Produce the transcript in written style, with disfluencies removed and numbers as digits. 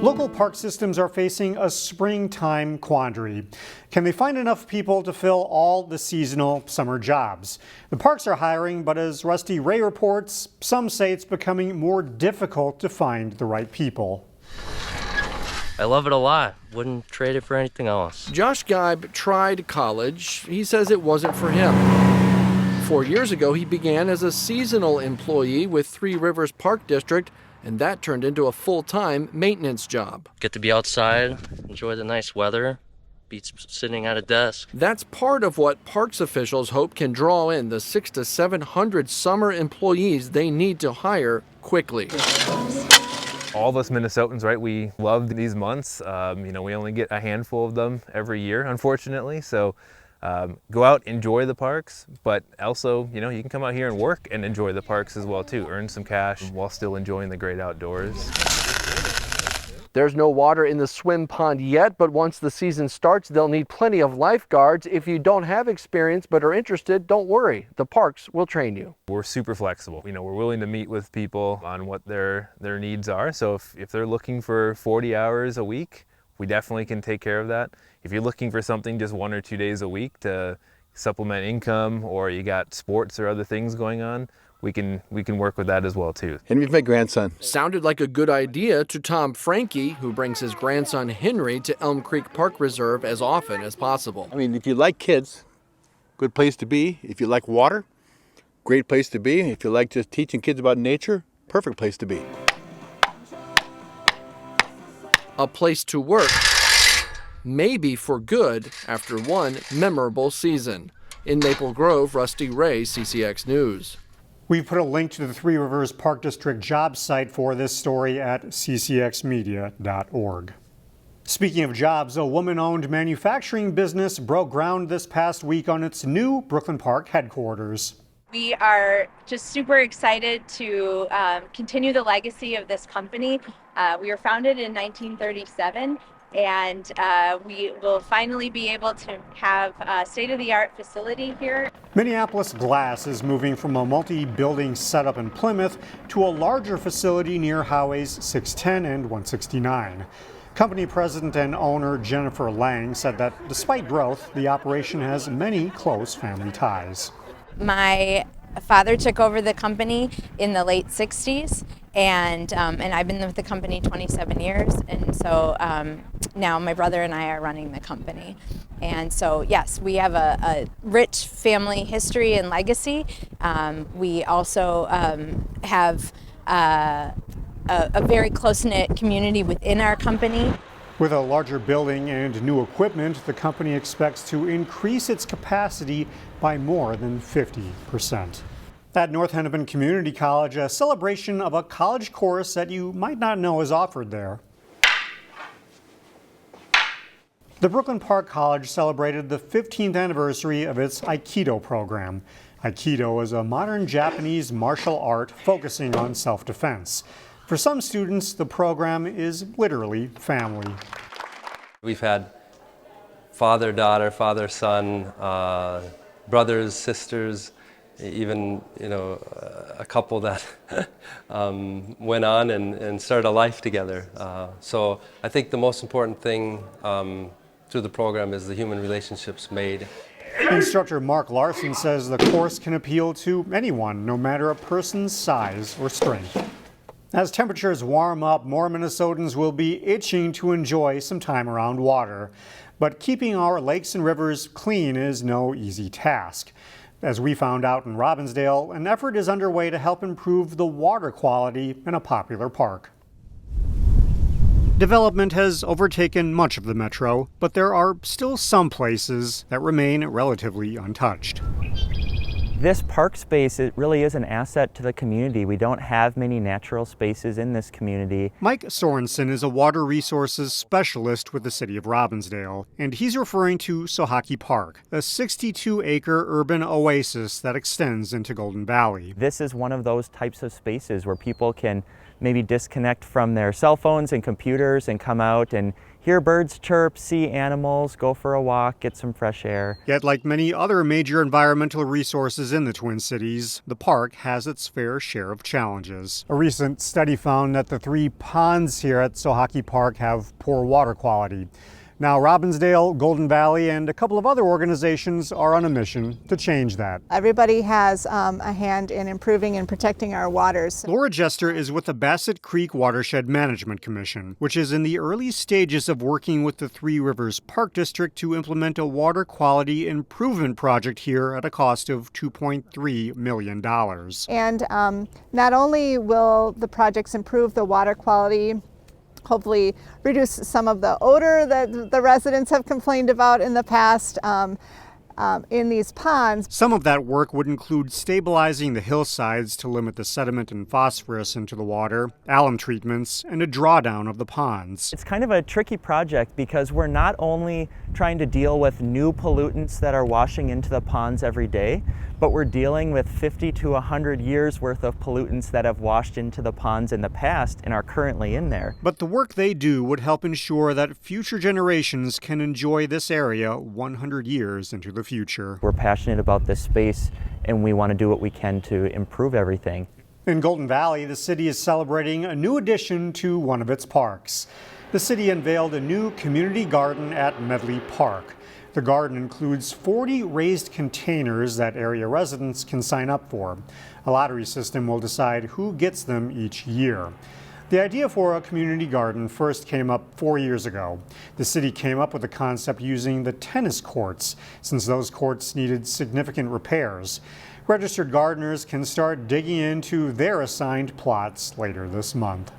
Local park systems are facing a springtime quandary. Can they find enough people to fill all the seasonal summer jobs? The parks are hiring, but as Rusty Ray reports, some say it's becoming more difficult to find the right people. I love it a lot. Wouldn't trade it for anything else. Josh Geib tried college. He says it wasn't for him. 4 years ago, he began as a seasonal employee with Three Rivers Park District, and that turned into a full-time maintenance job. Get to be outside, enjoy the nice weather, beats sitting at a desk. That's part of what parks officials hope can draw in the 600 to 700 summer employees they need to hire quickly. All of us Minnesotans, right, we love these months. We only get a handful of them every year, unfortunately. So go out, enjoy the parks, but also, you can come out here and work and enjoy the parks as well too. Earn some cash while still enjoying the great outdoors. There's no water in the swim pond yet, but once the season starts, they'll need plenty of lifeguards. If you don't have experience but are interested, don't worry. The parks will train you. We're super flexible. We're willing to meet with people on what their needs are. So if they're looking for 40 hours a week, we definitely can take care of that. If you're looking for something just 1 or 2 days a week to supplement income, or you got sports or other things going on, we can work with that as well too. Henry's my grandson. Sounded like a good idea to Tom Frankie, who brings his grandson Henry to Elm Creek Park Reserve as often as possible. If you like kids, good place to be. If you like water, great place to be. If you like just teaching kids about nature, perfect place to be. A place to work, maybe for good, after one memorable season. In Maple Grove, Rusty Ray, CCX News. We've put a link to the Three Rivers Park District job site for this story at ccxmedia.org. Speaking of jobs, a woman-owned manufacturing business broke ground this past week on its new Brooklyn Park headquarters. We are just super excited to continue the legacy of this company. We were founded in 1937, and we will finally be able to have a state-of-the-art facility here. Minneapolis Glass is moving from a multi-building setup in Plymouth to a larger facility near Highways 610 and 169. Company president and owner Jennifer Lang said that despite growth, the operation has many close family ties. My father took over the company in the late 60s, and I've been with the company 27 years, and so now my brother and I are running the company. And so yes, we have a rich family history and legacy. We also have a very close-knit community within our company. With a larger building and new equipment, the company expects to increase its capacity by more than 50%. At North Hennepin Community College, a celebration of a college course that you might not know is offered there. The Brooklyn Park College celebrated the 15th anniversary of its Aikido program. Aikido is a modern Japanese martial art focusing on self-defense. For some students, the program is literally family. We've had father-daughter, father-son, brothers, sisters, even a couple that went on and started a life together. So I think the most important thing through the program is the human relationships made. Instructor Mark Larson says the course can appeal to anyone, no matter a person's size or strength. As temperatures warm up, more Minnesotans will be itching to enjoy some time around water. But keeping our lakes and rivers clean is no easy task. As we found out in Robbinsdale, an effort is underway to help improve the water quality in a popular park. Development has overtaken much of the metro, but there are still some places that remain relatively untouched. This park space, it really is an asset to the community. We don't have many natural spaces in this community. Mike Sorensen is a water resources specialist with the city of Robbinsdale, and he's referring to Sochacki Park, a 62-acre urban oasis that extends into Golden Valley. This is one of those types of spaces where people can maybe disconnect from their cell phones and computers and come out and hear birds chirp, see animals, go for a walk, get some fresh air. Yet, like many other major environmental resources in the Twin Cities, the park has its fair share of challenges. A recent study found that the 3 ponds here at Sochacki Park have poor water quality. Now, Robbinsdale, Golden Valley, and a couple of other organizations are on a mission to change that. Everybody has a hand in improving and protecting our waters. Laura Jester is with the Bassett Creek Watershed Management Commission, which is in the early stages of working with the Three Rivers Park District to implement a water quality improvement project here at a cost of $2.3 million. And not only will the projects improve the water quality, hopefully reduce some of the odor that the residents have complained about in the past in these ponds. Some of that work would include stabilizing the hillsides to limit the sediment and phosphorus into the water, alum treatments, and a drawdown of the ponds. It's kind of a tricky project because we're not only trying to deal with new pollutants that are washing into the ponds every day, but we're dealing with 50 to 100 years worth of pollutants that have washed into the ponds in the past and are currently in there. But the work they do would help ensure that future generations can enjoy this area 100 years into the future. We're passionate about this space and we want to do what we can to improve everything. In Golden Valley, the city is celebrating a new addition to one of its parks. The city unveiled a new community garden at Medley Park. The garden includes 40 raised containers that area residents can sign up for. A lottery system will decide who gets them each year. The idea for a community garden first came up 4 years ago. The city came up with the concept using the tennis courts, since those courts needed significant repairs. Registered gardeners can start digging into their assigned plots later this month.